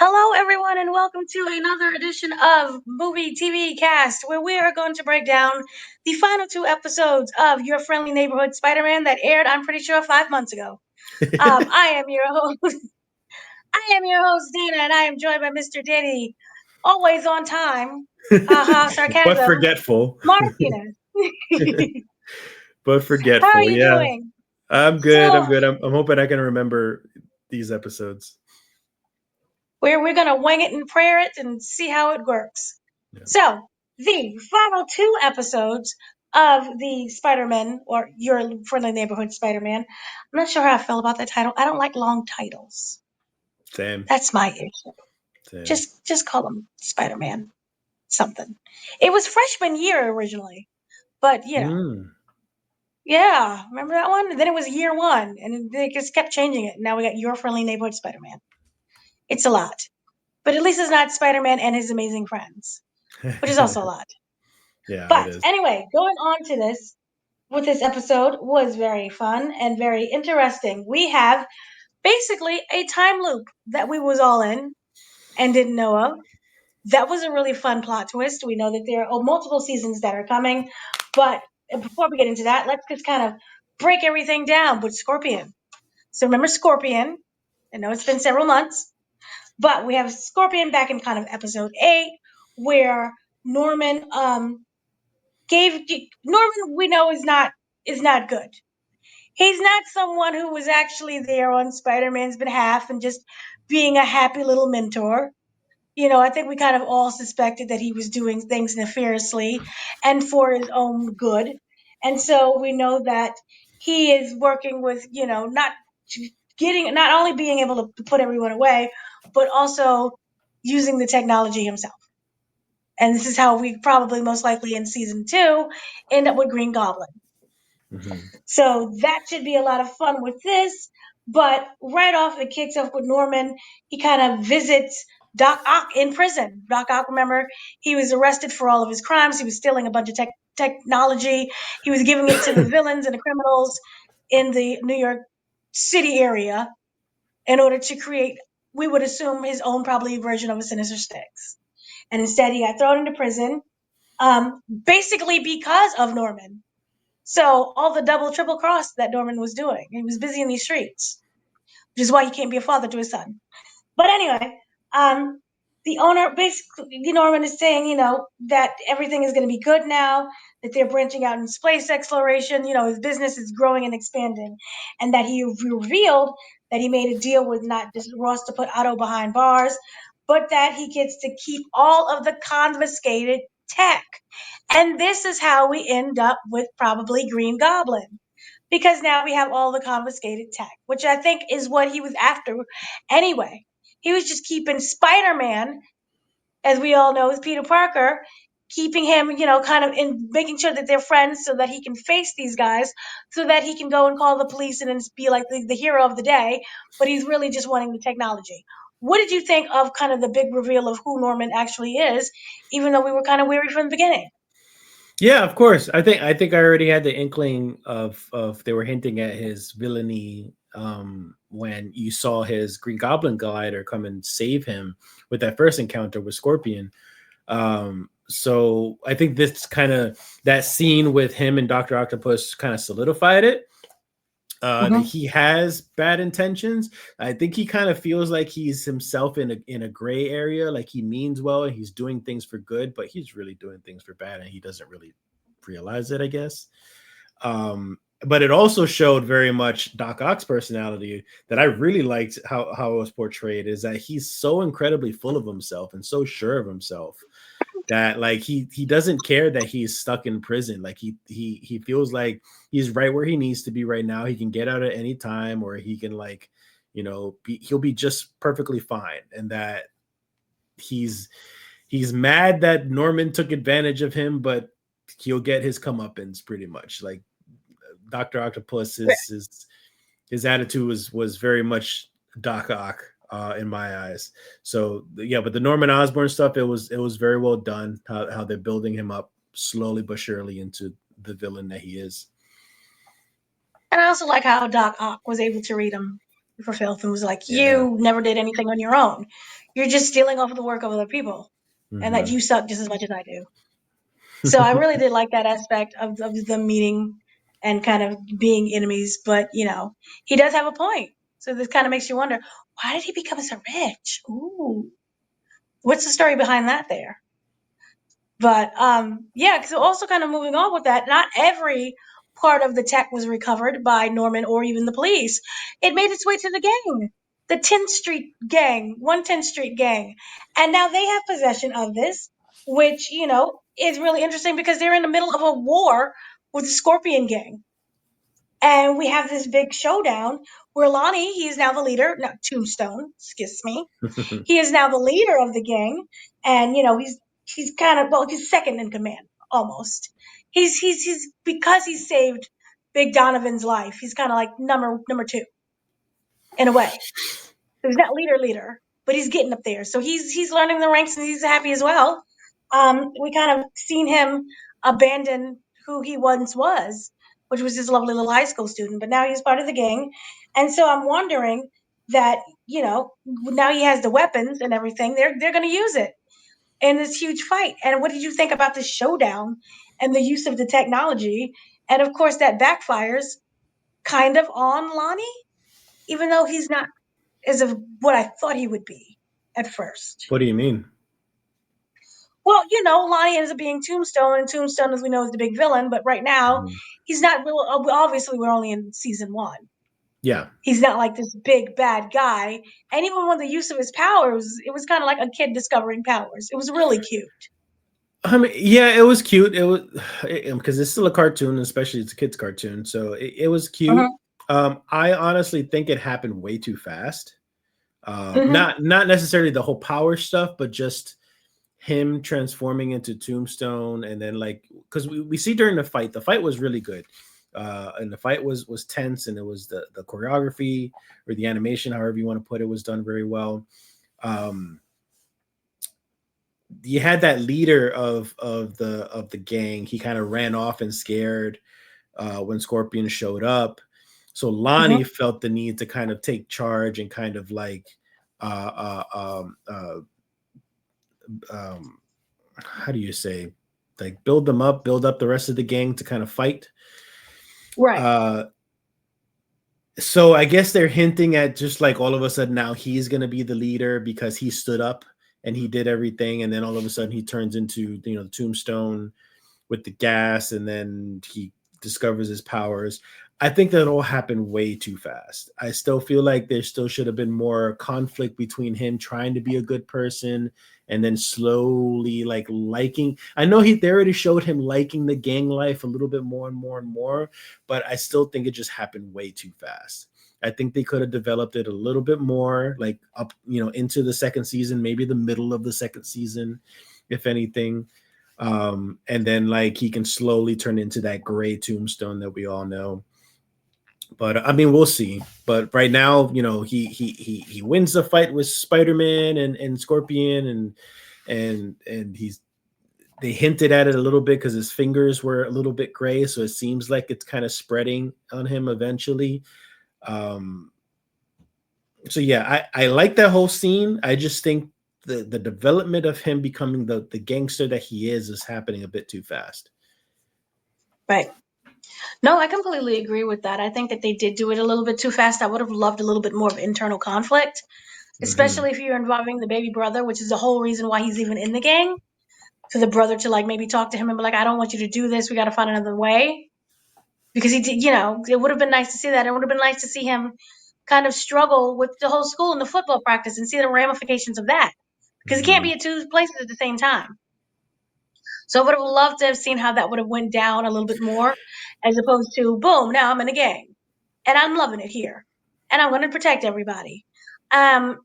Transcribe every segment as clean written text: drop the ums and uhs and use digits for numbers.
Hello, everyone, and welcome to another edition of Movie TV Cast, where we are going to break down the final two episodes of Your Friendly Neighborhood Spider-Man that aired, I'm pretty sure, 5 months ago. I am your host. I am your host, Dana, and I am joined by Mr. Diddy, always on time. Haha, But sarcasm. forgetful. Martinez. But How are forgetful. you Yeah. doing? I'm good. I'm So good. I'm hoping I can remember these episodes. we're gonna wing it and prayer it and see how it works. Yeah. So the final two episodes of the Spider-Man or Your Friendly Neighborhood Spider-Man. I'm not sure how I feel about that title. I don't like long titles. Same. That's my issue. Same. Just call him Spider-Man something. It was freshman year originally, but Mm. yeah, remember that one? And then it was year one, and they just kept changing it. Now we got Your Friendly Neighborhood Spider-Man. It's a lot, but at least it's not Spider-Man and his amazing friends, which is also a lot. Yeah, it But is. anyway, going on to this, with this episode was very fun and very interesting. We have basically a time loop that we was all in and didn't know of. That was a really fun plot twist. We know that there are multiple seasons that are coming, but before we get into that, let's just kind of break everything down with Scorpion. So remember Scorpion? I know it's been several months, but we have Scorpion back in kind of episode 8, where Norman gave Norman we know is not good. He's not someone who was actually there on Spider-Man's behalf and just being a happy little mentor. I think we kind of all suspected that he was doing things nefariously and for his own good. And so we know that he is working with, not only being able to put everyone away, but also using the technology himself. And this is how we probably most likely in season 2 end up with Green Goblin. Hmm. So that should be a lot of fun with this. But right off, it kicks off with Norman. He kind of visits Doc Ock in prison. Doc Ock, remember, he was arrested for all of his crimes. He was stealing a bunch of technology. He was giving it to the villains and the criminals in the New York City area in order to create, we would assume, his own probably version of a Sinister Six. And instead, he got thrown into prison, basically because of Norman. So all the double, triple cross that Norman was doing, he was busy in these streets, which is why he can't be a father to his son. But anyway, um, the owner basically, Norman is saying, that everything is going to be good now, that they're branching out in space exploration. His business is growing and expanding, and that he revealed that he made a deal with not just Ross to put Otto behind bars, but that he gets to keep all of the confiscated tech. And this is how we end up with probably Green Goblin. Because now we have all the confiscated tech, which I think is what he was after anyway. He was just keeping Spider Man, as we all know, is Peter Parker, keeping him, kind of in making sure that they're friends so that he can face these guys, so that he can go and call the police and then be like the hero of the day. But he's really just wanting the technology. What did you think of kind of the big reveal of who Norman actually is, even though we were kind of weary from the beginning? Yeah, of course. I think I already had the inkling of they were hinting at his villainy when you saw his Green Goblin glider come and save him with that first encounter with Scorpion. So I think this kind of that scene with him and Doctor Octopus kind of solidified it. That Mm-hmm. he has bad intentions. I think he kind of feels like he's himself in a gray area, like he means well and he's doing things for good, but he's really doing things for bad, and he doesn't really realize it, I guess. But it also showed very much Doc Ock's personality that I really liked how it was portrayed. Is that he's so incredibly full of himself and so sure of himself that like he doesn't care that he's stuck in prison. Like he feels like he's right where he needs to be right now. He can get out at any time, or he can like he'll be just perfectly fine. And that he's he's mad that Norman took advantage of him, but he'll get his comeuppance pretty much. Like Dr. Octopus his attitude was very much Doc Ock in my eyes. So yeah, but the Norman Osborn stuff, it was very well done. How they're building him up slowly but surely into the villain that he is. And I also like how Doc Ock was able to read him for filth and was like, Yeah. "You never did anything on your own. You're just stealing off of the work of other people, and that Hmm. you suck just as much as I do. So I really did like that aspect of them meeting and kind of being enemies. But, he does have a point. So this kind of makes you wonder, why did he become so rich? Ooh, what's the story behind that there? But yeah, so also kind of moving on with that, not every part of the tech was recovered by Norman or even the police. It made its way to the gang, the 10th Street gang, 110th Street gang. And now they have possession of this, which, is really interesting because they're in the middle of a war with the Scorpion gang. And we have this big showdown where Lonnie, he is now the leader, no, Tombstone, excuse me, he is now the leader of the gang, and he's kind of, well, he's second in command almost. He's because he saved Big Donovan's life. He's kind of like number two in a way. So he's not leader, but he's getting up there. So he's learning the ranks and he's happy as well. We kind of seen him abandon who he once was, which was this lovely little high school student, but now he's part of the gang. And so I'm wondering that, now he has the weapons and everything, they're gonna use it in this huge fight. And what did you think about the showdown and the use of the technology? And of course that backfires kind of on Lonnie, even though he's not as of what I thought he would be at first. What do you mean? Well, Lonnie ends up being Tombstone, and Tombstone, as we know, is the big villain. But right now, Mhm. he's not. Obviously, we're only in season one. Yeah. He's not like this big bad guy. And even with the use of his powers, it was kind of like a kid discovering powers. It was really cute. I mean, yeah, it was cute. It was because it's still a cartoon, especially it's a kids' cartoon, so it was cute. Mm-hmm. I honestly think it happened way too fast. Mm-hmm. Not necessarily the whole power stuff, but just him transforming into Tombstone, and then like because we see during the fight was really good, and the fight was tense, and it was the choreography or the animation, however you want to put it, was done very well. Um, you had that leader of the gang. He kind of ran off and scared when Scorpion showed up. So Lonnie Mm-hmm. felt the need to kind of take charge and kind of like uh, um, how do you say, like build up the rest of the gang to kind of fight. Right. Uh, so I guess they're hinting at just like all of a sudden now he's gonna be the leader because he stood up and he did everything, and then all of a sudden he turns into the Tombstone with the gas, and then he discovers his powers. I think that all happened way too fast. I still feel like there still should have been more conflict between him trying to be a good person and then slowly like liking. I know they already showed him liking the gang life a little bit more and more and more, but I still think it just happened way too fast. I think they could have developed it a little bit more, like up, into the second season, maybe the middle of the second season, if anything. And then like he can slowly turn into that gray Tombstone that we all know. But I mean, we'll see. But right now, he wins the fight with Spider-Man and Scorpion, and they hinted at it a little bit because his fingers were a little bit gray, so it seems like it's kind of spreading on him eventually. Um, so yeah, I like that whole scene. I just think the development of him becoming the gangster that he is happening a bit too fast. Right. No, I completely agree with that. I think that they did do it a little bit too fast. I would have loved a little bit more of internal conflict, Hmm. especially if you're involving the baby brother, which is the whole reason why he's even in the gang. For the brother to like maybe talk to him and be like, I don't want you to do this. We got to find another way. Because he did, it would have been nice to see that. It would have been nice to see him kind of struggle with the whole school and the football practice and see the ramifications of that. Because he can't Hmm. be at two places at the same time. So I would have loved to have seen how that would have went down a little bit more, as opposed to boom, now I'm in a gang, and I'm loving it here, and I'm going to protect everybody. And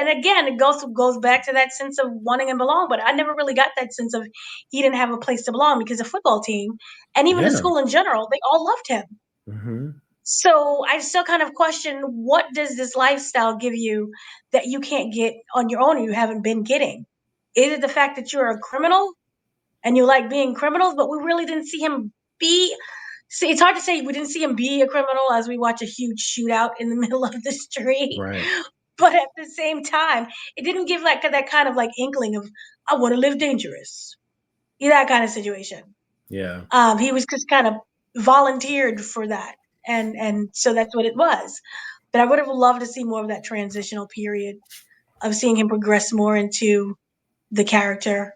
again, it goes back to that sense of wanting to belong. But I never really got that sense of he didn't have a place to belong because the football team and even the Yeah. school in general, they all loved him. Hmm. So I still kind of question, what does this lifestyle give you that you can't get on your own or you haven't been getting? Is it the fact that you're a criminal and you like being criminals? But we really didn't see him be. See, it's hard to say we didn't see him be a criminal as we watch a huge shootout in the middle of the street. Right. but at the same time, it didn't give like that kind of like inkling of I want to live dangerous, that kind of situation. Yeah. He was just kind of volunteered for that, and so that's what it was. But I would have loved to see more of that transitional period of seeing him progress more into the character.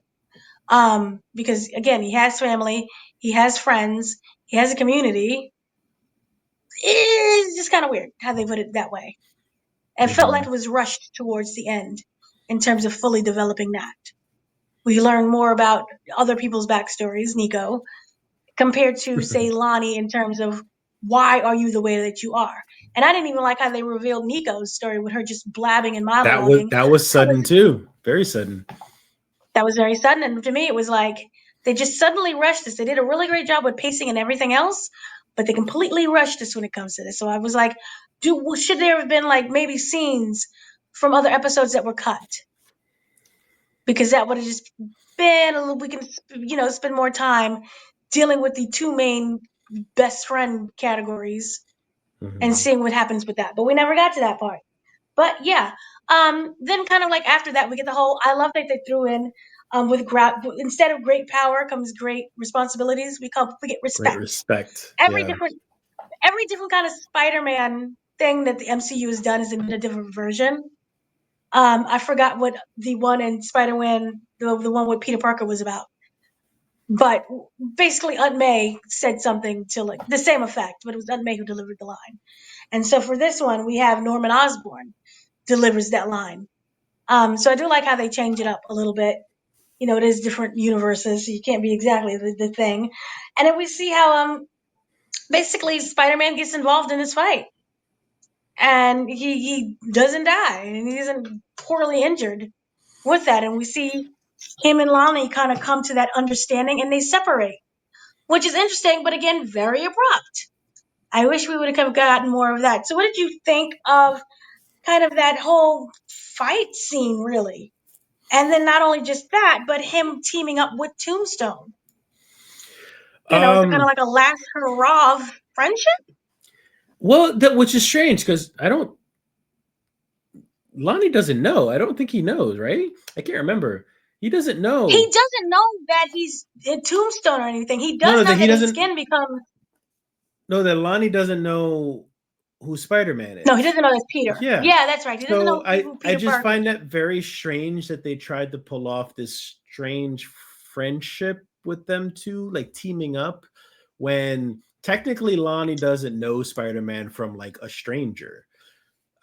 Because again, he has family, he has friends, he has a community. It's just kind of weird how they put it that way. It felt like Hmm. it was rushed towards the end in terms of fully developing that. We learn more about other people's backstories, Nico, compared to, say, Lonnie in terms of why are you the way that you are. And I didn't even like how they revealed Nico's story with her just blabbing and monologuing. That was sudden too. Very sudden. That was very sudden. And to me, it was like they just suddenly rushed this. They did a really great job with pacing and everything else, but they completely rushed this when it comes to this. So I was like, should there have been like maybe scenes from other episodes that were cut? Because that would have just been a little, we can, spend more time dealing with the two main best friend categories and Hmm. seeing what happens with that. But we never got to that part. But yeah, then kind of like after that, we get the whole. I love that they threw in instead of great power comes great responsibilities. We get Great respect. respect. Every Yeah. different every different kind of Spider-Man thing that the MCU has done is in a different version. I forgot what the one in Spider-Man, the one with Peter Parker was about. But basically, Aunt May said something to like the same effect, but it was Aunt May who delivered the line. And so for this one, we have Norman Osborn delivers that line. So I do like how they change it up a little bit. It is different universes, so you can't be exactly the thing. And then we see how basically Spider-Man gets involved in this fight, and he doesn't die, and he isn't poorly injured with that. And we see him and Lonnie kind of come to that understanding, and they separate, which is interesting, but again, very abrupt. I wish we would have gotten more of that. So, what did you think of kind of that whole fight scene, really? And then not only just that, but him teaming up with Tombstone. It's kind of Um. like a last hurrah of friendship. Well, that which is strange because I don't. Lonnie doesn't know. I don't think he knows. Right? I can't remember. He doesn't He know. doesn't know that he's a Tombstone or anything. He No, does no, know that he that his doesn't. skin becomes. No, that Lonnie doesn't know who Spider Man No, he is. doesn't know that's Peter. Yeah. Yeah, that's right. He doesn't So know who I Peter just Parker find is. that very strange that they tried to pull off this strange friendship with them two, like teaming up, when technically Lonnie doesn't know Spider Man from like a stranger.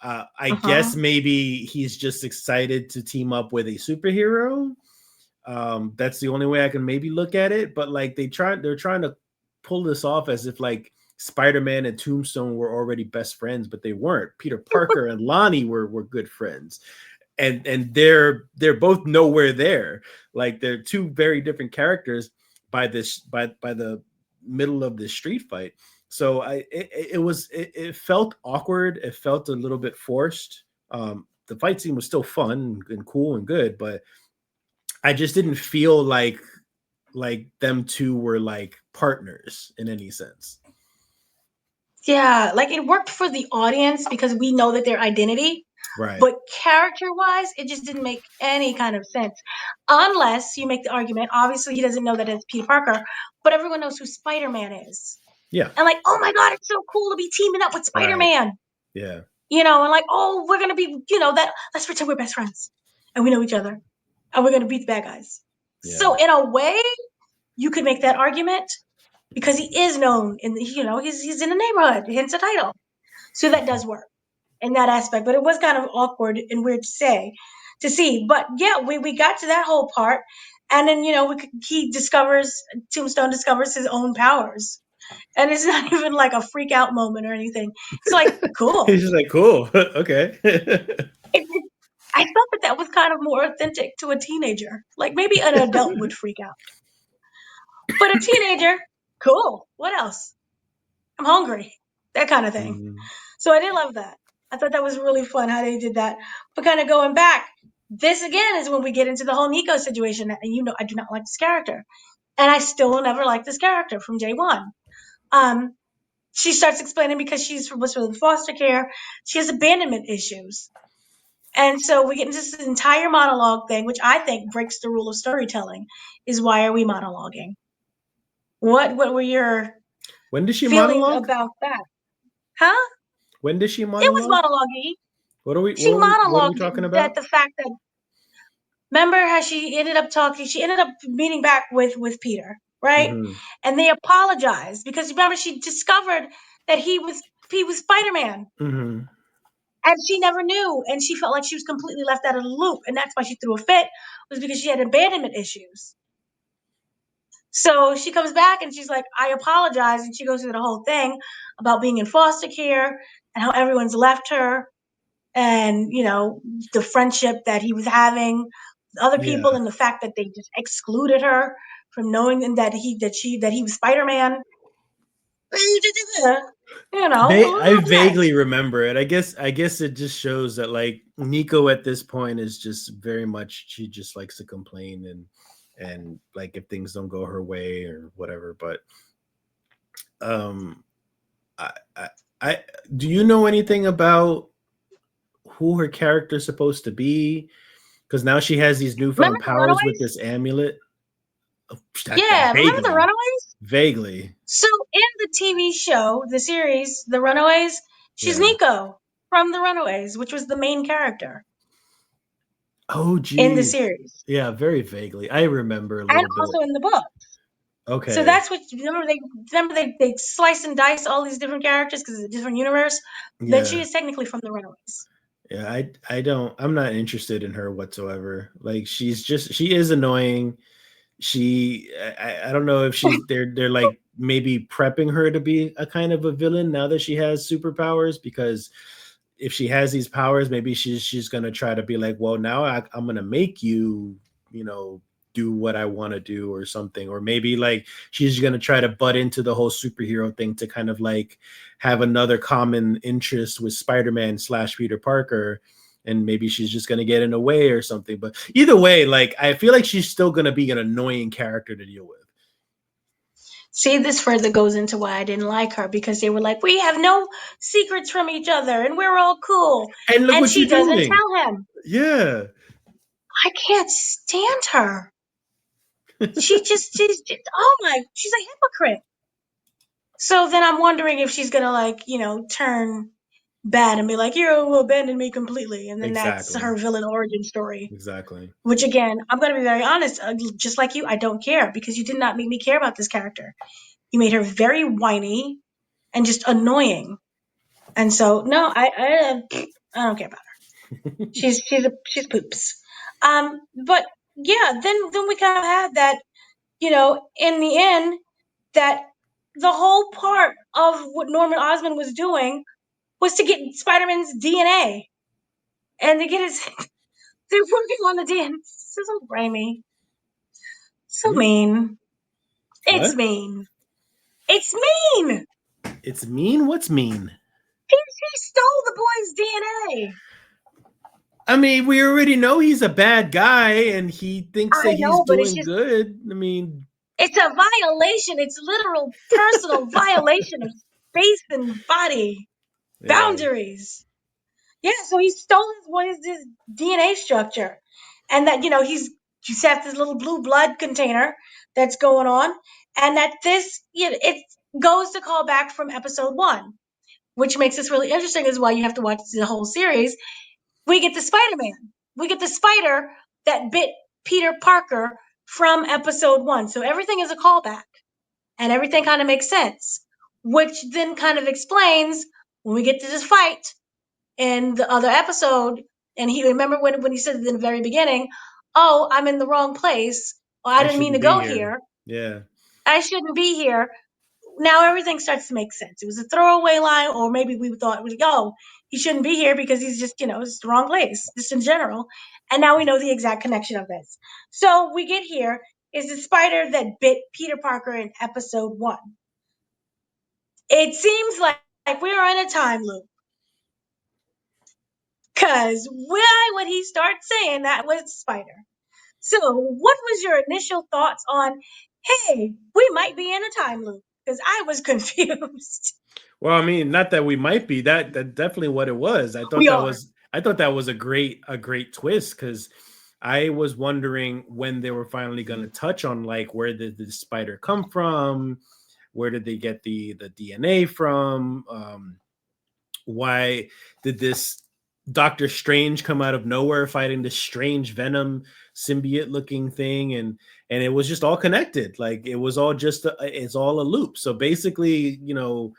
I Uh huh. guess maybe he's just excited to team up with a superhero. That's the only way I can maybe look at it. But like they're trying to pull this off as if like Spider-Man and Tombstone were already best friends, but they weren't. Peter Parker and Lonnie were good friends. And they're both nowhere there. Like they're two very different characters by the middle of the street fight. So it felt awkward. It felt a little bit forced. The fight scene was still fun and cool and good, but I just didn't feel like them two were like partners in any sense. Yeah, like it worked for the audience because we know that their identity, Right. but character wise, it just didn't make any kind of sense. Unless you make the argument, obviously he doesn't know that it's Peter Parker, but everyone knows who Spider Man is. Yeah. And like, oh my God, it's so cool to be teaming up with Spider Right. Man. Yeah. And like, oh, we're going to be, that, let's pretend we're best friends and we know each other and we're going to beat the bad guys. Yeah. So in a way, you could make that argument because he is known he's in the neighborhood, hence the title. So that does work in that aspect, but it was kind of awkward and weird to see. But yeah, we got to that whole part, and then Tombstone discovers his own powers, and it's not even like a freak out moment or anything. It's like He's cool. just like, cool. Okay. I thought that was kind of more authentic to a teenager. Like maybe an adult would freak out, but a teenager, cool. What else? I'm hungry. That kind of thing. Mhm. So I did love that. I thought that was really fun how they did that. But kind of going back, this again is when we get into the whole Nico situation. And I do not like this character. And I still will never like this character from day one. Um, she starts explaining because was from foster care. She has abandonment issues. And so we get into this entire monologue thing, which I think breaks the rule of storytelling. Is why are we monologuing? What were your When does she feelings monologue? about that? Huh? When does she It was monologue? monologue. What are we? She What are we monologued talking that about? the fact that, remember how she ended up talking, she ended up meeting back with Peter, right? Hmm. And they apologized because remember she discovered that he was Spider-Man. Hmm. And she never knew, and she felt like she was completely left out of the loop, and that's why she threw a fit, was because she had abandonment issues. So she comes back and she's like, I apologize, and she goes through the whole thing about being in foster care and how everyone's left her, and the friendship that he was having with other Yeah. people, and the fact that they just excluded her from knowing that he was Spider-Man. I A vaguely mess. remember it. I guess it just shows that like Nico at this point is just very much she just likes to complain and like if things don't go her way or whatever. But um, I I, I do you know anything about who her character is supposed to be? Because now she has these Remember newfound the powers with Runaways? this amulet. Yeah, remember the Vaguely, Runaways? vaguely, So in the TV show, the series, The Runaways, she's yeah. Nico from The Runaways, which was the main character Oh, in the geez. series, Yeah, very vaguely. I remember a and little bit. also in the book. So Okay. that's what remember they slice and dice all these different characters because it's a different universe. Then she Yeah. is technically from The Runaways. Yeah, I don't I'm not interested in her whatsoever. Like she is annoying. I don't know if they're like maybe prepping her to be a kind of a villain now that she has superpowers because if she has these powers, maybe she's gonna try to be like, well, now I'm gonna make you, you know, do what I want to do or something, or maybe like she's gonna try to butt into the whole superhero thing to kind of like have another common interest with Spider-Man slash Peter Parker, and maybe she's just gonna get in the way or something. But either way, like I feel like she's still gonna be an annoying character to deal with. See, this further goes into why I didn't like her because they were like, we have no secrets from each other and we're all cool. And look And what you're she doesn't doing. tell him. Yeah. I can't stand her. She's just, oh my, she's a hypocrite. So then I'm wondering if she's gonna like, turn bad and be like, you abandoned me completely. And then that's Exactly. her villain origin story. Exactly. Which again, I'm gonna be very honest, just like you, I don't care because you did not make me care about this character. You made her very whiny and just annoying. And so no, I don't care about her. She's poops. But yeah, then we kind of had that, in the end, that the whole part of what Norman Osborn was doing was to get Spider-Man's DNA and to get his. They're working on the DNA. So Raimi, so Hmm? mean. It's What? mean. It's mean. It's mean? What's mean? He stole the boy's DNA. I mean, we already know he's a bad guy and he thinks I that he's know, but it's doing just good. I mean, it's a violation. It's literal personal violation of space and body yeah, boundaries. Yeah, so he stole his DNA structure, and that he's got this little blue blood container that's going on, and that this it goes to call back from episode one, which makes this really interesting. Is why you have to watch the whole series. We get the Spider-Man. We get the spider that bit Peter Parker from episode one. So everything is a callback, and everything kind of makes sense, which then kind of explains when we get to this fight in the other episode, and he remember when he said in the very beginning, "Oh, I'm in the wrong place. Or I I didn't mean to shouldn't be go here. here. Yeah, I shouldn't be here." Now everything starts to make sense. It was a throwaway line, or maybe we thought it was, "Oh, he shouldn't be here because he's just, it's the wrong place, just in general." And now we know the exact connection of this. So we get here is the spider that bit Peter Parker in episode one. It seems like we are in a time loop. Because why would he start saying that was spider? So, what was your initial thoughts on, hey, we might be in a time loop? Because I was confused. well, I mean, not that we might be. That definitely what it was. I thought We that are. was. I thought that was a great twist because I was wondering when they were finally going to touch on like where did the spider come from, where did they get the DNA from, why did this Doctor Strange come out of nowhere fighting this strange Venom symbiote looking thing, and it was just all connected. Like it was all just it's all a loop. So basically, Norman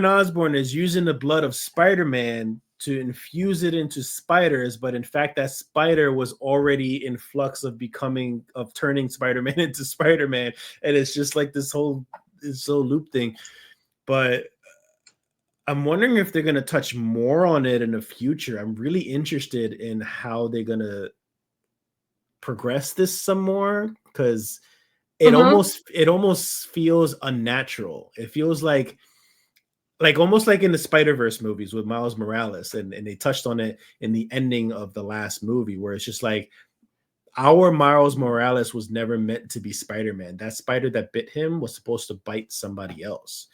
Osborn is using the blood of Spider-Man to infuse it into spiders, but in fact, that spider was already in flux of turning Spider-Man into Spider-Man, and it's just like this whole loop thing. But I'm wondering if they're going to touch more on it in the future. I'm really interested in how they're going to progress this some more because it almost feels unnatural. It feels like almost like in the Spider-Verse movies with Miles Morales, and they touched on it in the ending of the last movie, where it's just like our Miles Morales was never meant to be Spider-Man. That spider that bit him was supposed to bite somebody else.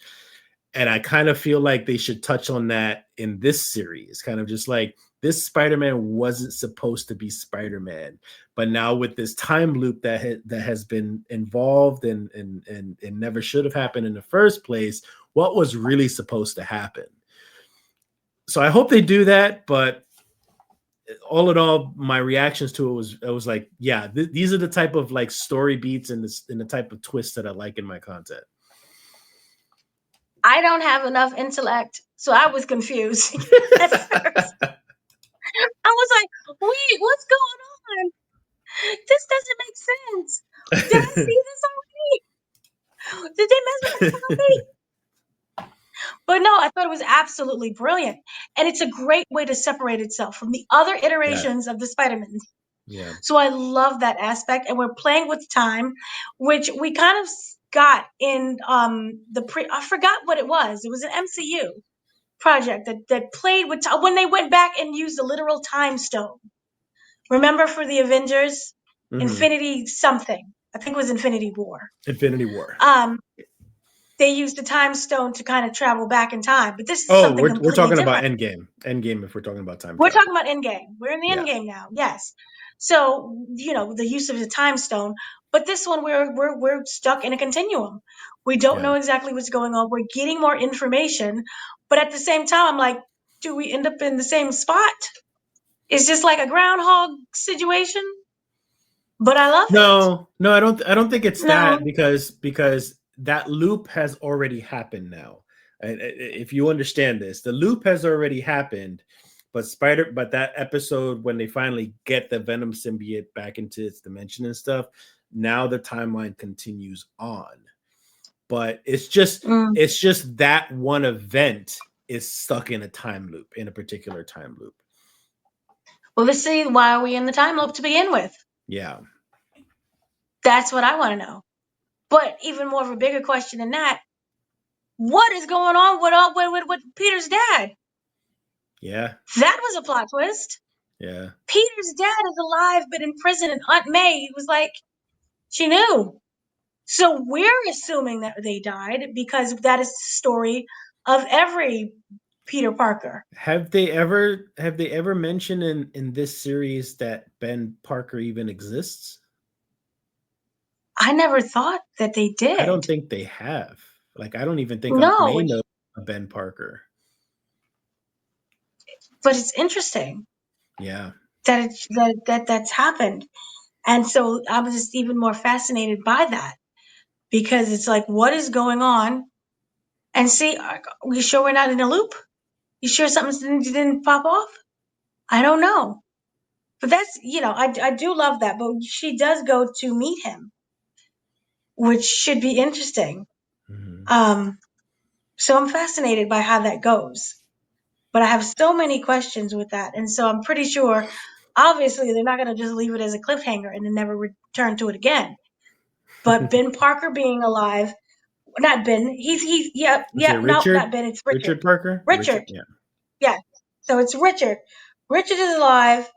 And I kind of feel like they should touch on that in this series. Kind of just like this Spider-Man wasn't supposed to be Spider-Man, but now with this time loop that has been involved and never should have happened in the first place, what was really supposed to happen? So I hope they do that, but all in all, my reactions to it was like, yeah, these are the type of like story beats and the type of twists that I like in my content. I don't have enough intellect, so I was confused at first. I was like, wait, what's going on? This doesn't make sense. Did I see this already? Did they mess with my copy? But no, I thought it was absolutely brilliant. And it's a great way to separate itself from the other iterations of the Spider-Man. Yeah. So I love that aspect. And we're playing with time, which we kind of got in I forgot what it was. It was an MCU project that played with when they went back and used a literal time stone. Remember for the Avengers, Infinity something. I think it was Infinity War. Infinity War. They used the time stone to kind of travel back in time, but this is something we're completely talking different. about Endgame. Endgame, if we're talking about time We're travel. talking about Endgame. We're in the Endgame now. Yes. So the use of the time stone, but this one we're stuck in a continuum. We don't know exactly what's going on. We're getting more information, but at the same time, I'm like, do we end up in the same spot? It's just like a groundhog situation. But I love it. No, I don't think it's No. that because that loop has already happened now. If you understand this, the loop has already happened, but that episode when they finally get the Venom symbiote back into its dimension and stuff, now the timeline continues on. But it's just that one event is stuck in a time loop, in a particular time loop. Well, let's see, why are we in the time loop to begin with? Yeah. That's what I want to know. But even more of a bigger question than that, what is going on with Peter's dad? Yeah. That was a plot twist. Yeah. Peter's dad is alive but in prison, and Aunt May was like, she knew. So we're assuming that they died because that is the story of every Peter Parker. Have they ever mentioned in this series that Ben Parker even exists? I never thought that they did. I don't think they have. Like I don't even think Aunt No, May knows Ben Parker. but it's interesting. Yeah. That's happened. And so I was just even more fascinated by that because it's like, what is going on? And see, are we sure we're not in a loop? You sure something didn't pop off? I don't know. But that's, I do love that. But she does go to meet him, which should be interesting. Mm-hmm. So I'm fascinated by how that goes. But I have so many questions with that. And so I'm pretty sure, obviously, they're not going to just leave it as a cliffhanger and then never return to it again. But Ben Parker being alive, not Ben, not Ben, it's Richard. Richard Parker? Richard. Yeah. Yeah. So it's Richard. Richard is alive.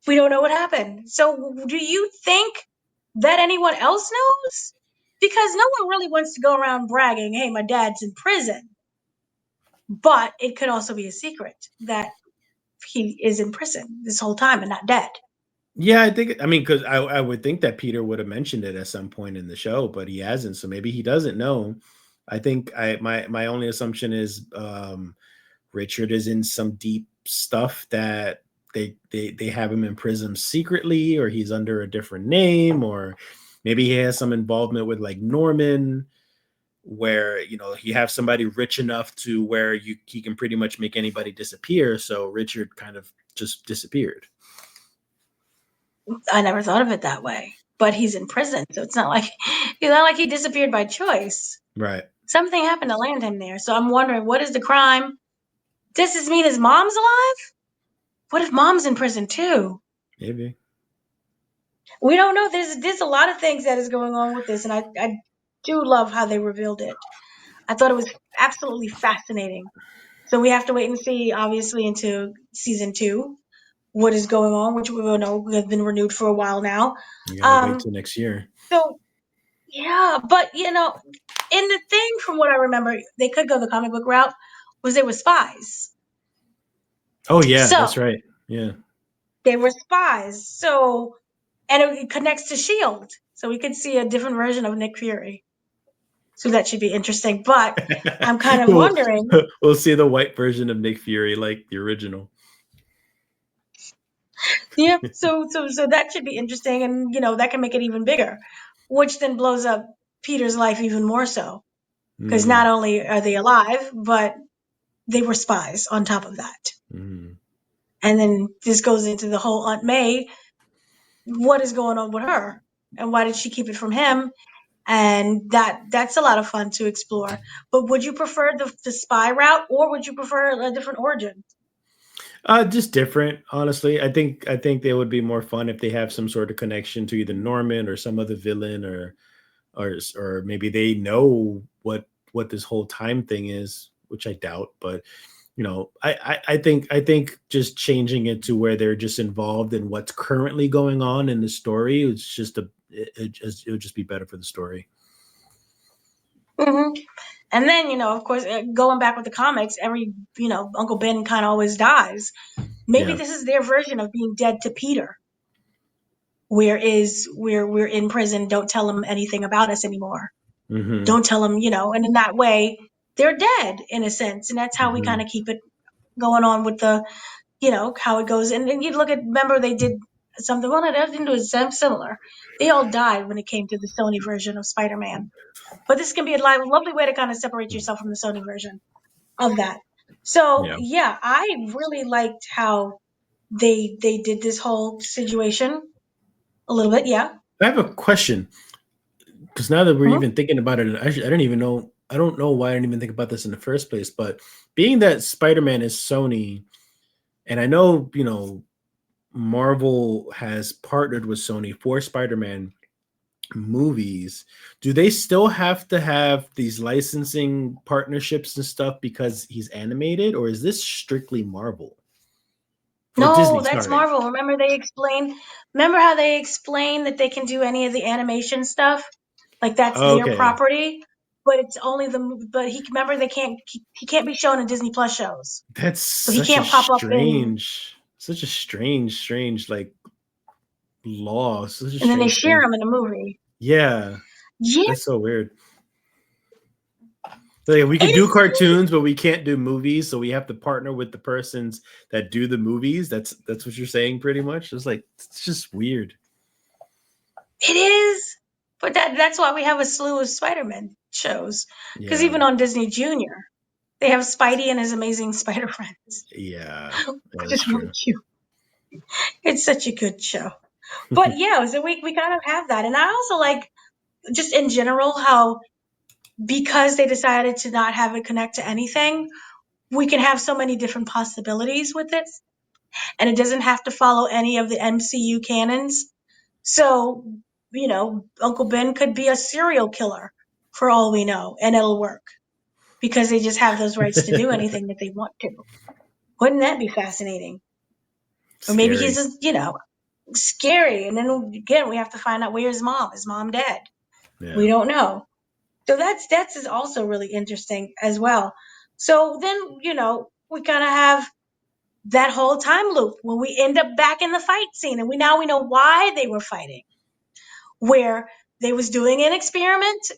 We don't know what happened. So do you think that anyone else knows? Because no one really wants to go around bragging, hey, my dad's in prison. but it could also be a secret that he is in prison this whole time and not dead. Yeah, I think. I mean, because I would think that Peter would have mentioned it at some point in the show, but he hasn't. So maybe he doesn't know. I think my only assumption is Richard is in some deep stuff that they have him in prison secretly, or he's under a different name, or maybe he has some involvement with like Norman, where he have somebody rich enough to where he can pretty much make anybody disappear. So Richard kind of just disappeared. I never thought of it that way. But he's in prison, so it's not like he disappeared by choice. Right. Something happened to land him there. So I'm wondering, what is the crime? Does this mean his mom's alive? What if mom's in prison too? Maybe. We don't know. There's a lot of things that is going on with this, and I do love how they revealed it. I thought it was absolutely fascinating. So we have to wait and see, obviously, into season 2, what is going on, which we will know has been renewed for a while now. You gotta wait Um, till next year. so yeah, but in the thing, from what I remember, they could go the comic book route, was they were spies. Oh yeah, that's So right. Yeah. they were spies. So, and it connects to Shield, so we could see a different version of Nick Fury. So that should be interesting. But I'm kind of we'll, wondering. we'll see the white version of Nick Fury, like the original. Yeah, so that should be interesting, and that can make it even bigger, which then blows up Peter's life even more so, because not Mm, only are they alive, but they were spies on top of that. mm. And then this goes into the whole Aunt May. What is going on with her, and why did she keep it from him? And that's a lot of fun to explore. But would you prefer the spy route, or would you prefer a different origin? Just different, honestly. I think they would be more fun if they have some sort of connection to either Norman or some other villain, or maybe they know what this whole time thing is, which I doubt. But I think just changing it to where they're just involved in what's currently going on in the story. It's just it would just be better for the story. Hmm. And then, of course, going back with the comics, Uncle Ben kind of always dies. Maybe Yeah. this is their version of being dead to Peter. We're in prison. Don't tell him anything about us anymore. Hmm. Don't tell him, and in that way, they're dead in a sense. And that's how we kind Hmm. of keep it going on with how it goes. And you look at, remember they did something, well, they didn't do it similar. They all died when it came to the Sony version of Spider-Man. But this can be a lovely way to kind of separate yourself from the Sony version of that. So Yeah. yeah, I really liked how they did this whole situation a little bit. Yeah. I have a question because now that we're Mhm. even thinking about it, I don't even know. I don't know why I didn't even think about this in the first place. But being that Spider-Man is Sony, and I know Marvel has partnered with Sony for Spider-Man movies, do they still have to have these licensing partnerships and stuff because he's animated, or is this strictly Marvel or No, Disney? that's Sorry. Marvel. Remember how they explained that they can do any of the animation stuff? Like that's their Okay, property, but it's only but remember he can't be shown in Disney Plus shows. that's So he can't pop up such a strange like law, such a and then they strange share thing. him in a movie. Yeah, Yeah, that's so weird. Like, we it could do is. cartoons, but we can't do movies, so we have to partner with the persons that do the movies. That's what you're saying, pretty much. It's like it's just weird. It is. But that's why we have a slew of Spider-Man shows. Because Yeah, even on Disney Junior, they have Spidey and his amazing Spider Friends, yeah, yeah. which That's is really true. cute. It's such a good show. But yeah, so we kind of have that. And I also like, just in general, how because they decided to not have it connect to anything, we can have so many different possibilities with it. And it doesn't have to follow any of the MCU canons. So, Uncle Ben could be a serial killer for all we know, and it'll work because they just have those rights to do anything that they want to. Wouldn't that be fascinating? Or maybe he's Scary. just, scary. And then again, we have to find out, where's mom? Is mom dead? We Yeah. don't know. So that's also really interesting as well. So then, we kind of have that whole time loop when we end up back in the fight scene, and we know why they were fighting, where they was doing an experiment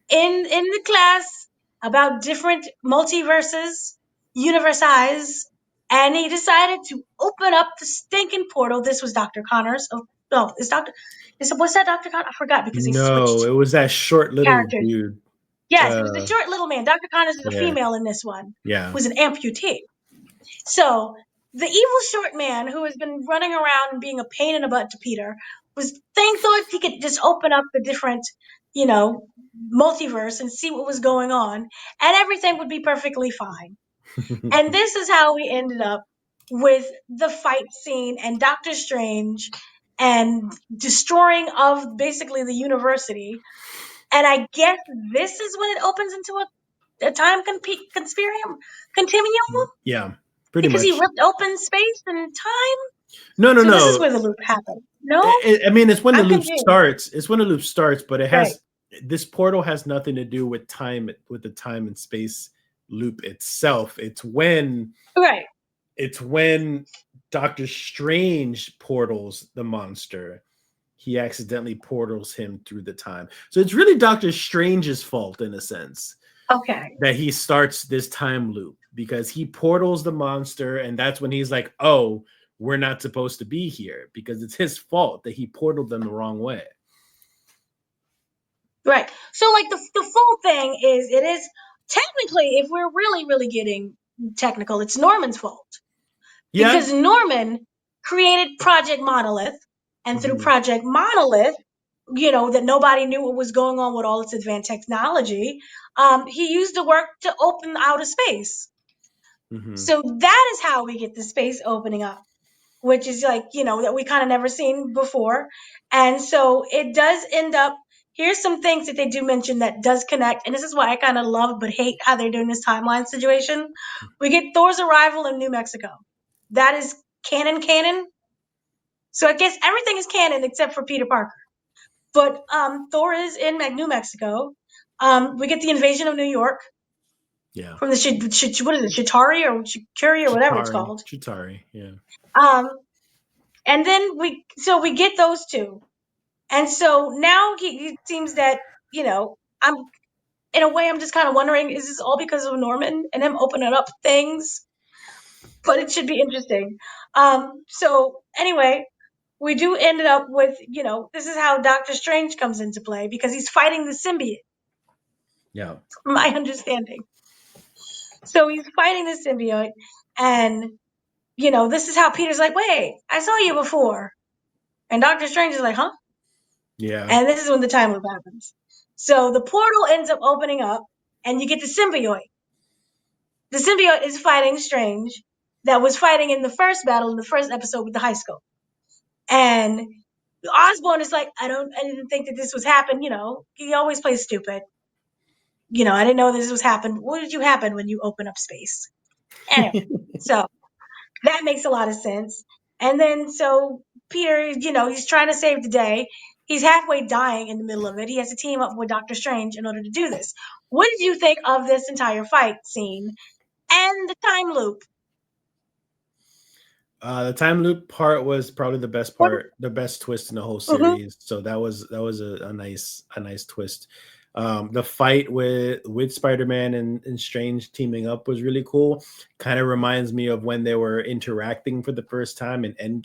in the class about different multiverses, universes, and he decided to open up the stinking portal. This was Dr. Connors. Oh, no, was that Dr. Connors? I forgot because they No, switched it was that short little characters. dude. Yes, it was the short little man. Dr. Connors is a Yeah, female in this one, yeah. who's an amputee. So the evil short man who has been running around and being a pain in the butt to Peter thought he could just open up the different, you know, multiverse and see what was going on, and everything would be perfectly fine. And this is how we ended up with the fight scene and Doctor Strange and destroying of basically the university. And I guess this is when it opens into a time conspirium continuum, Yeah, pretty because he much. ripped open space and time. No, no, So this is no. where the loop happened. No, I mean, it's when the I'm loop confused. starts. It's when the loop starts, but it Right, has this portal has nothing to do with time, with the time and space loop itself. right, It's when Doctor Strange portals the monster. He accidentally portals him through the time. So it's really Doctor Strange's fault in a sense okay, that he starts this time loop, because he portals the monster, and that's when he's like, "Oh, we're not supposed to be here," because it's his fault that he portaled them the wrong way. right. So like the full thing is, it is technically, if we're really really getting technical, it's Norman's fault, Yeah. because Norman created Project Monolith, and through Mm-hmm. Project Monolith, that nobody knew what was going on with all its advanced technology. He used the work to open outer space. Mm-hmm. So that is how we get the space opening up, which is like, that we kind of never seen before. And so it does end up, here's some things that they do mention that does connect. And this is why I kind of love but hate how they're doing this timeline situation. We get Thor's arrival in New Mexico. That is canon. So I guess everything is canon except for Peter Parker. But Thor is in New Mexico. We get the invasion of New York Yeah. from the what is it, Chitari or Chikuri or whatever it's called. Chitari. Yeah. Um, and then we get those two, and so now it seems that I'm in a way I'm just kind of wondering, is this all because of Norman and him opening up things? But it should be interesting. So anyway, we do end up with this is how Doctor Strange comes into play, because he's fighting the symbiote, Yeah. from my understanding. So he's fighting the symbiote, and this is how Peter's like, wait, I saw you before. And Doctor Strange is like, huh? Yeah. And this is when the time loop happens. So the portal ends up opening up, and you get the symbiote. The symbiote is fighting Strange, that was fighting in the first battle in the first episode with the high school. And Osborn is like, I didn't think that this was happen. He always plays stupid. I didn't know this was happen. What did you happen when you open up space? Anyway, so that makes a lot of sense. And then so Peter, he's trying to save the day. He's halfway dying in the middle of it. He has to team up with Doctor Strange in order to do this. What did you think of this entire fight scene and the time loop? The time loop part was probably the best part, the best twist in the whole Mm-hmm. series. So that was a nice twist. The fight with Spider-Man and Strange teaming up was really cool. Kind of reminds me of when they were interacting for the first time in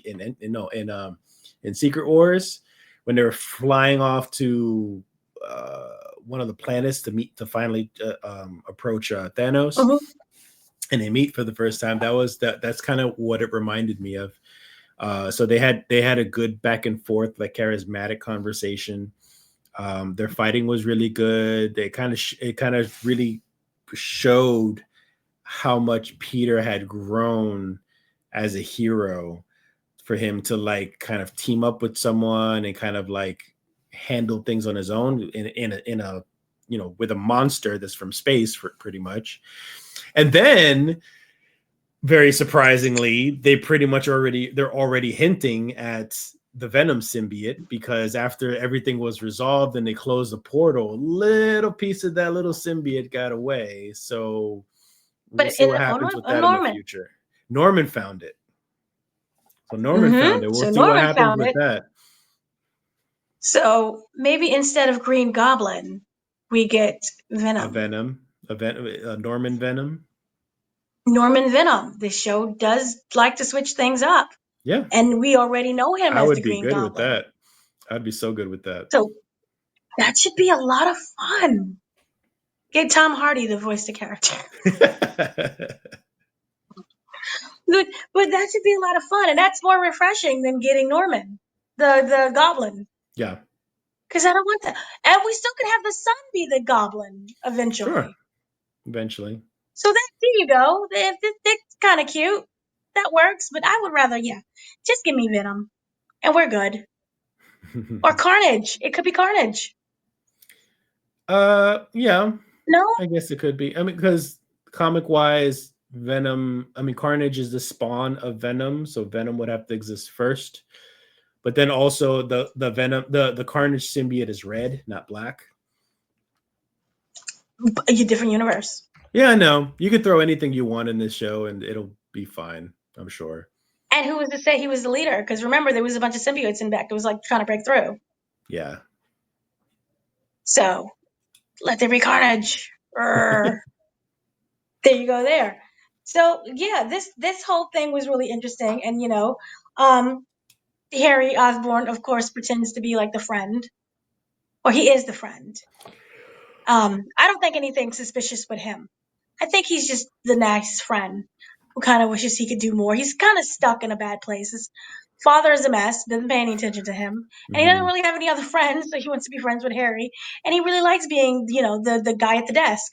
Secret Wars, when they were flying off to one of the planets to finally approach Thanos, Mm-hmm. and they meet for the first time. That's kind of what it reminded me of. So they had a good back and forth, like charismatic conversation. Their fighting was really good. It kind of really showed how much Peter had grown as a hero, for him to like kind of team up with someone and kind of like handle things on his own in a with a monster that's from space, for pretty much. And then, very surprisingly, they're already hinting at the Venom symbiote, because after everything was resolved and they closed the portal, a little piece of that little symbiote got away. So we'll But see in what happens with on that in the Norman. future. Norman found it. So Norman found it. We'll So see what Norman happens found with it. that. So maybe instead of Green Goblin, we get A Venom. Venom, a Norman Venom. Norman Venom. The show does like to switch things up. Yeah, And we already know him I as the would be Green good with Goblin. that. I'd be so good with that. So that should be a lot of fun. Get Tom Hardy to voice the character. But that should be a lot of fun. And that's more refreshing than getting Norman, the Goblin. Yeah, Because I don't want that. And we still could have the son be the Goblin sure. eventually. Eventually. So there you go. It's kind of cute. That works. But I would rather, yeah, just give me Venom. And we're good. Or Carnage. It could be Carnage. Yeah, No? I guess it could be. I mean, because comic wise, Venom, I mean, Carnage is the spawn of Venom, so Venom would have to exist first. But then also the Venom, the Carnage symbiote is red, not black. A different universe. Yeah, no, you could throw anything you want in this show, and it'll be fine. I'm sure. And who was to say he was the leader? Because remember, there was a bunch of symbiotes in back that was like trying to break through. Yeah. So let there be carnage. There you go. There. So yeah, this whole thing was really interesting, and um, Harry Osborn, of course, pretends to be like the friend, or he is the friend. I don't think anything suspicious with him. I think he's just the nice friend who kind of wishes he could do more. He's kind of stuck in a bad place. His father is a mess, doesn't pay any attention to him, and he doesn't Mm-hmm. really have any other friends, so he wants to be friends with Harry. And he really likes being, the guy at the desk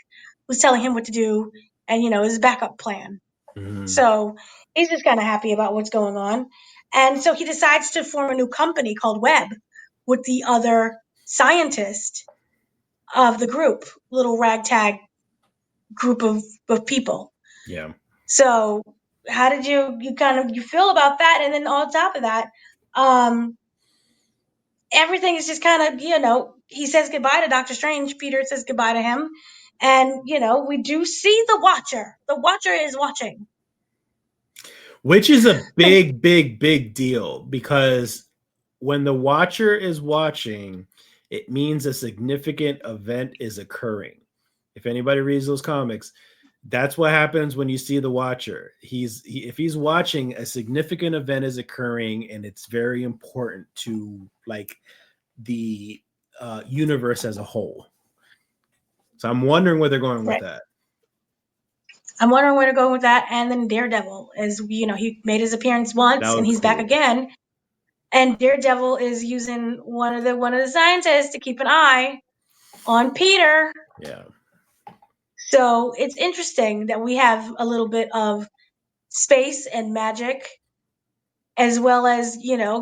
who's telling him what to do and, his backup plan. Mm-hmm. So he's just kind of happy about what's going on. And so he decides to form a new company called Web with the other scientist of the group, little ragtag group of people. Yeah. So how did you feel about that? And then on top of that, um, everything is just kind of, he says goodbye to Doctor Strange. Peter says goodbye to him. And, we do see the Watcher. The Watcher is watching. Which is a So, big, big, big deal, because when the Watcher is watching, it means a significant event is occurring. If anybody reads those comics, that's what happens when you see the Watcher. If he's watching, a significant event is occurring, and it's very important to like the universe as a whole. So I'm wondering where they're going with right. that. I'm wondering where to go with that. And then Daredevil is, he made his appearance That once and looks he's back cool. again. And Daredevil is using one of the scientists to keep an eye on Peter. Yeah. So it's interesting that we have a little bit of space and magic as well as,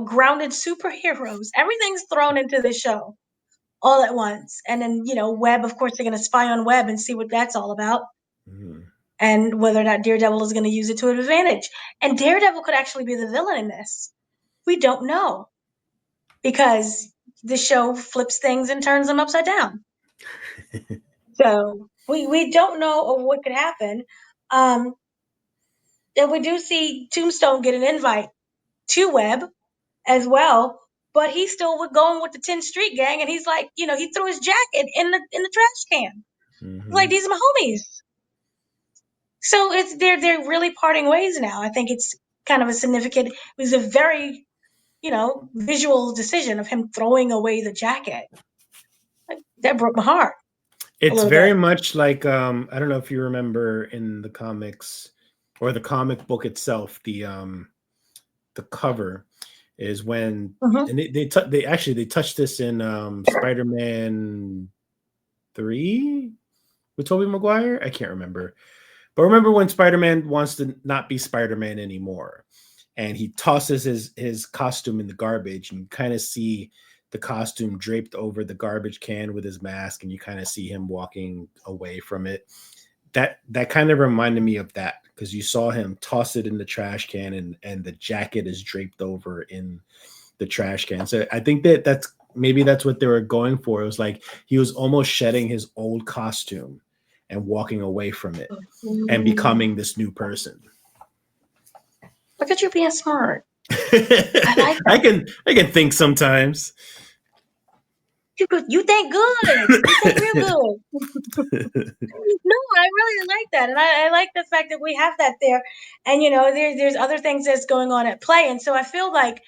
grounded superheroes. Everything's thrown into the show all at once. And then, Webb, of course, they're going to spy on Webb and see what that's all about. Mhm. And whether or not Daredevil is going to use it to an advantage. And Daredevil could actually be the villain in this. We don't know because the show flips things and turns them upside down. So we don't know of what could happen. Um, and we do see Tombstone get an invite to Webb as well, but he's still going with the 10th Street gang, and he's like, he threw his jacket in the trash can. Like, Mhm. these are my homies. So they're really parting ways now. I think it's kind of a significant. It was a very visual decision of him throwing away the jacket. Like, that broke my heart a It's little very bit. much like I don't know if you remember in the comics or the comic book itself, the cover is when, Hmm. and they actually they touched this in Spider-Man 3 with Tobey Maguire. I can't remember. But remember when Spider-Man wants to not be Spider-Man anymore, and he tosses his costume in the garbage, and you kind of see the costume draped over the garbage can with his mask, and you kind of see him walking away from it. That kind of reminded me of that, because you saw him toss it in the trash can, and the jacket is draped over the trash can. So I think that that's what they were going for. It was like he was almost shedding his old costume and walking away from it and Mm. becoming this new person. Look at you being smart. I like that. I can think sometimes. You think good. You think real good. No, I really like that, and I like the fact that we have that there. And there's other things that's going on at play, and so I feel like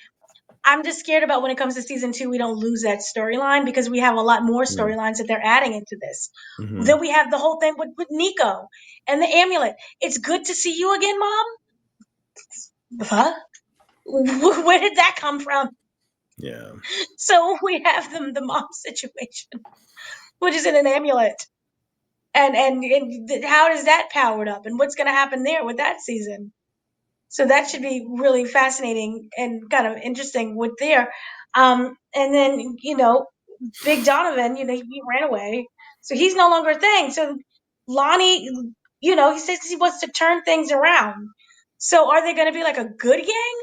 I'm just scared about when it comes to season 2, we don't lose that storyline because we have a lot more storylines that they're adding into this. Mm-hmm. Then we have the whole thing with Nico and the amulet. It's good to see you again, Mom. Huh? Where did that come from? Yeah. So we have the mom situation, which is in an amulet. And how does that powered up? And what's going to happen there with that season? So that should be really fascinating and kind of interesting with there. And then, Big Donovan, he ran away. So he's no longer a thing. So Lonnie, he says he wants to turn things around. So are they going to be like a good gang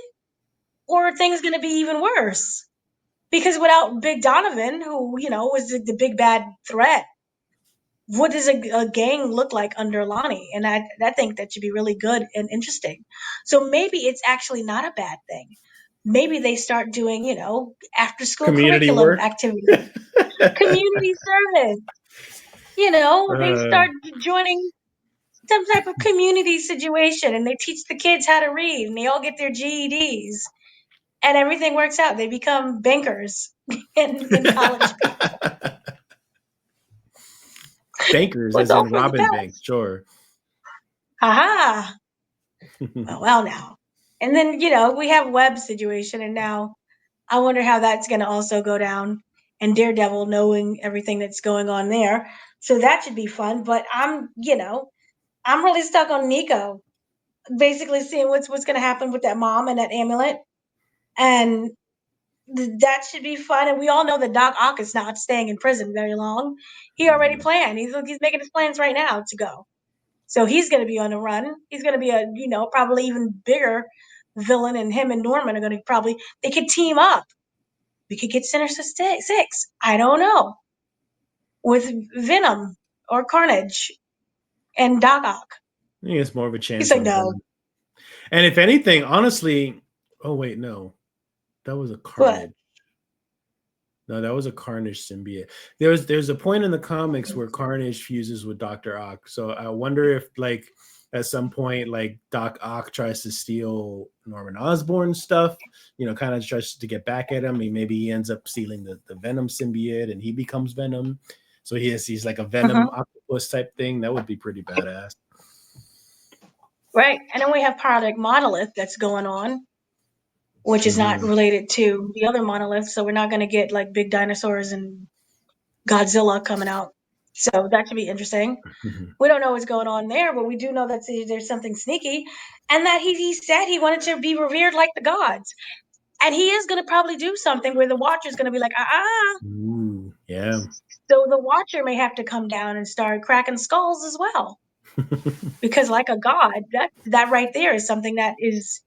or are things going to be even worse? Because without Big Donovan, who, was the big bad threat, what does a gang look like under Lonnie? And I think that should be really good and interesting. So maybe it's actually not a bad thing. Maybe they start doing, after school Community curriculum work. activities, community service. They Uh, start joining some type of community situation and they teach the kids how to read and they all get their GEDs and everything works out. They become bankers and college people. Bankers, It's as all in for the Robin Bank, best. sure. Haha. Well, now. And then, we have Webb situation, and now I wonder how that's going to also go down, and Daredevil knowing everything that's going on there. So that should be fun. But I'm really stuck on Nico, basically seeing what's going to happen with that mom and that amulet, and that should be fun. And we all know that Doc Ock is not staying in prison very long. He already Mhm. planned. He's making his plans right now to go. So he's going to be on the run. He's going to be a, probably even bigger villain, and him and Norman are going to probably, they could team up. We could get Sinister Six. I don't know. With Venom or Carnage and Doc Ock. I think it's more of a He's chance like, on no. Venom. And if anything, honestly, oh wait, no, that was a What? Carnage. No, that was a Carnage symbiote. There's a point in the comics where Carnage fuses with Doctor Ock. So I wonder if like at some point like Doc Ock tries to steal Norman Osborn's stuff, kind of tries to get back at him. Maybe he ends up stealing the Venom symbiote and he becomes Venom. So he's like a Venom Mm-hmm. octopus type thing. That would be pretty badass. Right. And then we have Project Monolith that's going on, which is not Mhm. related to the other monolith. So we're not going to get like big dinosaurs and Godzilla coming out. So that should be interesting. Mhm. We don't know what's going on there, but we do know that there's something sneaky, and that he said he wanted to be revered like the gods, and he is going to probably do something where the Watcher's going to be like, Ooh, yeah. so the Watcher may have to come down and start cracking skulls as well, because like a god, that right there is something that is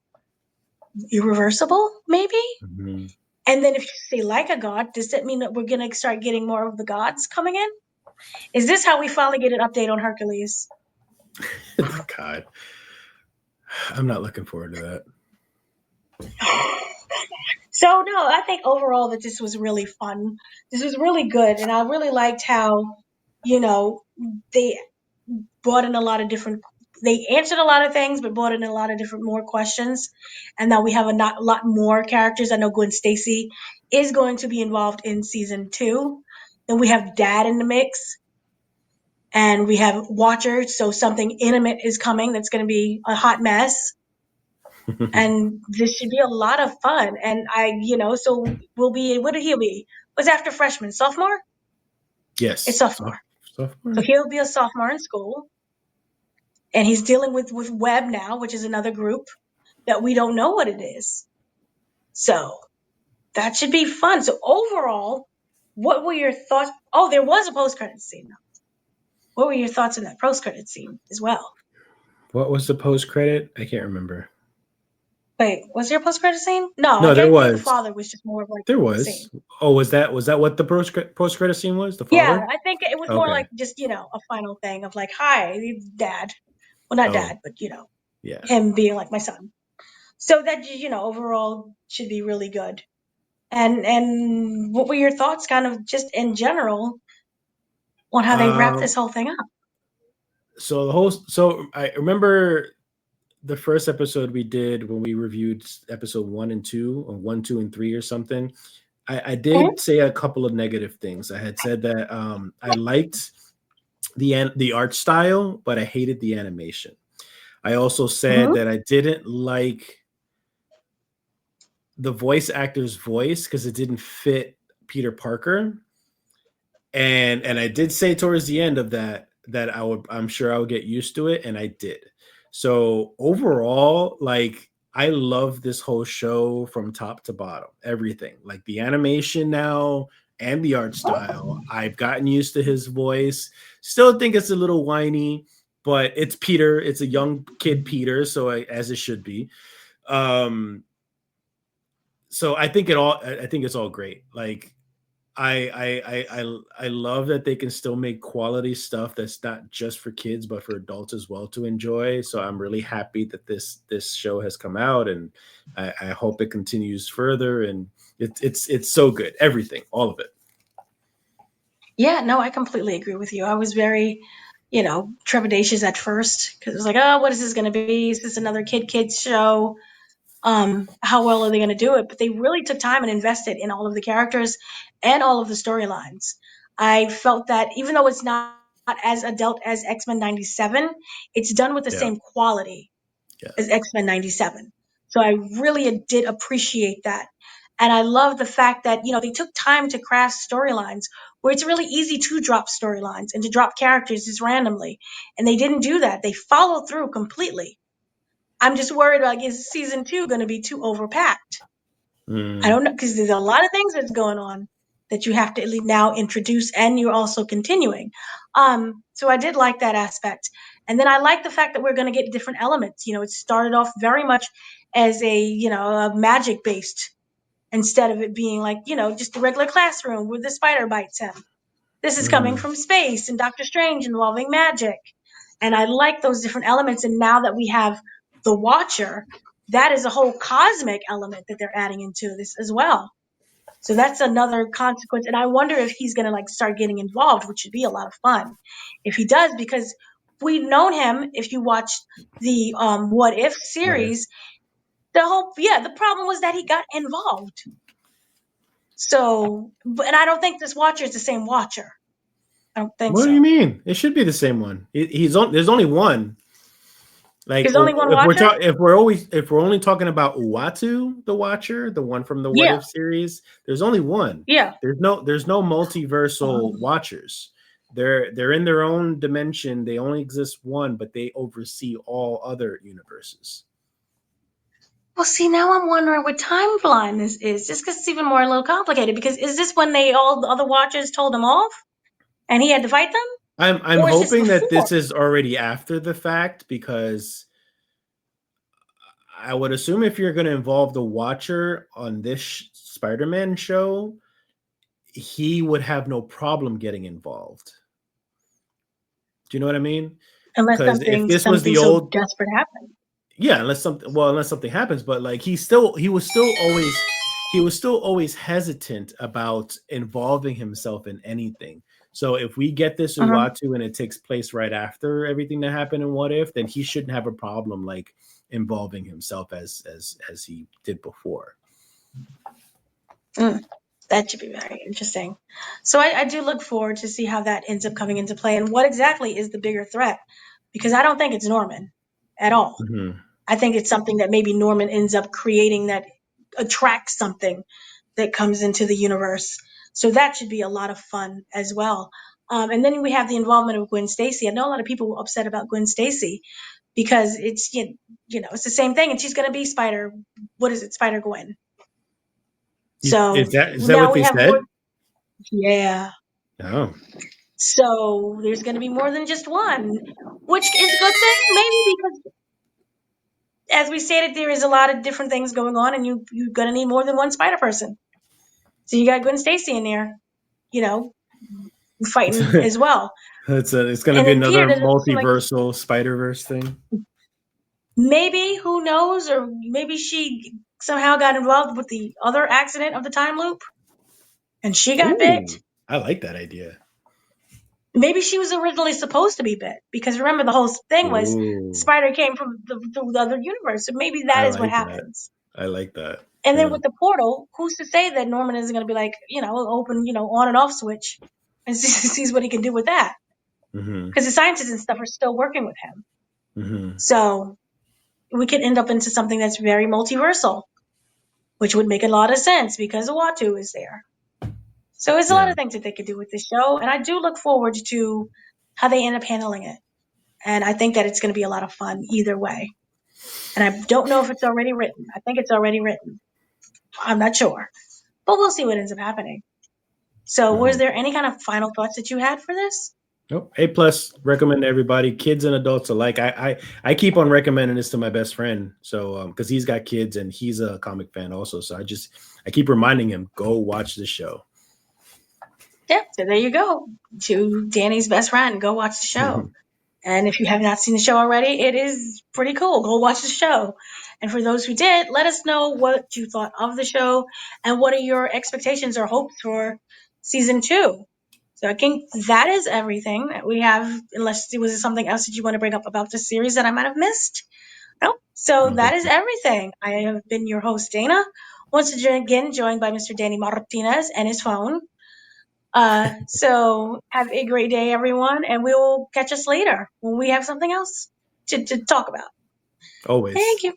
irreversible, maybe. Mhm. And then if you say like a god, does that mean that we're going to start getting more of the gods coming in? Is this how we finally get an update on Hercules? God, I'm not looking forward to that. So no, I think overall that this was really fun. This was really good, and I really liked how, you know, they brought in a lot of different. They answered a lot of things, but brought in a lot of different more questions, and now we have lot more characters. I know Gwen Stacy is going to be involved in season 2. Then we have Dad in the mix, and we have Watcher. So something intimate is coming. That's going to be a hot mess, and this should be a lot of fun. And so we'll be, what did he be? Was after freshman, sophomore? It's Yes, sophomore. So sophomore. he'll be a sophomore in school, and he's dealing with Web now, which is another group that we don't know what it is. So that should be fun. So overall, what were your thoughts? Oh, there was a post credit scene. What were your thoughts on that post credit scene as well? What was the post credit? I can't remember. Wait, was there a post credit scene? No, I No, there think the was. father was just more of like There a scene. was. Oh, was that what the post credit scene was? The Yeah, father? I think it was more Okay. like just, a final thing of like, hi, dad. Well, not Oh, dad, but, yeah. him being like my son. So that, overall should be really good. And what were your thoughts kind of just in general on how they wrap this Um. whole thing up? So I remember the first episode we did when we reviewed episode 1 and 2, or 1, 2, and 3, or something. I Mhm, did say a couple of negative things. I had said that I liked the art style, but I hated the animation. I also said mhm. that I didn't like the voice actor's voice because it didn't fit Peter Parker. And I did say towards the end of that I'm sure I would get used to it, and I did. So overall, like, I love this whole show from top to bottom, everything, like the animation now and the art style. I've gotten used to his voice. Still think it's a little whiny, but it's Peter. It's a young kid Peter, so as it should be. Um, so I think it's all great. Like, I love that they can still make quality stuff that's not just for kids but for adults as well to enjoy. So I'm really happy that this show has come out, and I hope it continues further. And it's so good, everything, all of it. Yeah, no, I completely agree with you. I was very, trepidatious at first because it was like, oh, what is this going to be? Is this another kids show? How well are they going to do it? But they really took time and invested in all of the characters and all of the storylines. I felt that even though it's not as adult as X-Men 97, it's done with the Yeah, same quality yeah. as X-Men 97. So I really did appreciate that. And I love the fact that, they took time to craft storylines where it's really easy to drop storylines and to drop characters just randomly. And they didn't do that. They followed through completely. I'm just worried, like, is season two going to be too overpacked? I Mm, don't know, because there's a lot of things that's going on that you have to now introduce, and you're also continuing. So I did like that aspect, and then I like the fact that we're going to get different elements. It started off very much as a magic based, instead of it being like just a regular classroom where the spider bites him. This is coming mm, from space and Doctor Strange involving magic. And I like those different elements. And now that we have the Watcher, that is a whole cosmic element that they're adding into this as well. So that's another consequence. And I wonder if he's going to like start getting involved, which would be a lot of fun if he does, because we've known him. If you watch the What If what if? series, the problem was that he got involved. So, and I don't think this Watcher is the same Watcher. I don't think What do you so. mean? It should be the same one. There's only one. Like, There's only one Watcher? if we're only talking about Uatu the Watcher, the one from the What Yeah, If series, there's only one. yeah. There's no multiversal Um, Watchers. They're in their own dimension. They only exist one, but they oversee all other universes. well, see, now I'm wondering what timeline this is, just because it's even more a little complicated. Because is this when all the other Watchers told him off and he had to fight them? I'm Or is this hoping that before? this is already after the fact, because I would assume if you're going to involve the Watcher on this Spider-Man show, he would have no problem getting involved. Do you know what I mean? Unless Because if this was something the so old, desperate happened. yeah, unless something happens, but like he was still always hesitant about involving himself in anything. So if we get this Uh-huh. Uatu and it takes place right after everything that happened in What If, then he shouldn't have a problem like involving himself as he did before. Mm, that should be very interesting. So I do look forward to see how that ends up coming into play and what exactly is the bigger threat. Because I don't think it's Norman at all. Hmm. I think it's something that maybe Norman ends up creating that attracts something that comes into the universe. So that should be a lot of fun as well. And then we have the involvement of Gwen Stacy. I know a lot of people were upset about Gwen Stacy because it's it's the same thing, and she's going to be Spider. What is it, Spider Gwen? Is So that now what we they have more. said? Yeah. Oh, So there's going to be more than just one, which is a good thing, maybe because as we stated, there is a lot of different things going on, and you're gonna need more than one Spider Person. So you got Gwen Stacy in there, you know, fighting as well. It's going to And be then Peter another doesn't seem like multiversal Spider Verse thing. maybe who knows, or maybe she somehow got involved with the other accident of the time loop, and she got bit. Ooh, I like that idea. Maybe she was originally supposed to be bit because remember the whole thing was Ooh, Spider came from the other universe, so maybe that I is what like that. happens. I like that. And then Yeah. with the portal, who's to say that Norman isn't going to be like, open, on and off switch and sees what he can do with that? Hmm. Because the scientists and stuff are still working with him. Hmm. So we could end up into something that's very multiversal, which would make a lot of sense because Uatu is there. So there's a lot Yeah. of things that they could do with this show. And I do look forward to how they end up handling it. And I think that it's going to be a lot of fun either way. And I don't know if it's already written. I think it's already written. I'm not sure. But we'll see what ends up happening. So, was Hmm. there any kind of final thoughts that you had for this? Nope. A plus. Recommend to everybody, kids and adults alike. I keep on recommending this to my best friend, so because he's got kids and he's a comic fan also. So I keep reminding him, go watch the show. Yeah, so there you go. To Danny's best friend, go watch the show. And if you have not seen the show already, it is pretty cool. Go watch the show. And for those who did, let us know what you thought of the show and what are your expectations or hopes for season 2. So I think that is everything that we have, unless there was something else that you want to bring up about this series that I might have missed. No. So No, that thank is you. everything. I have been your host, Dana. Once again, joined by Mr. Danny Martinez and his phone. So have a great day, everyone, and we will catch us later when we have something else to talk about. Always. Thank you.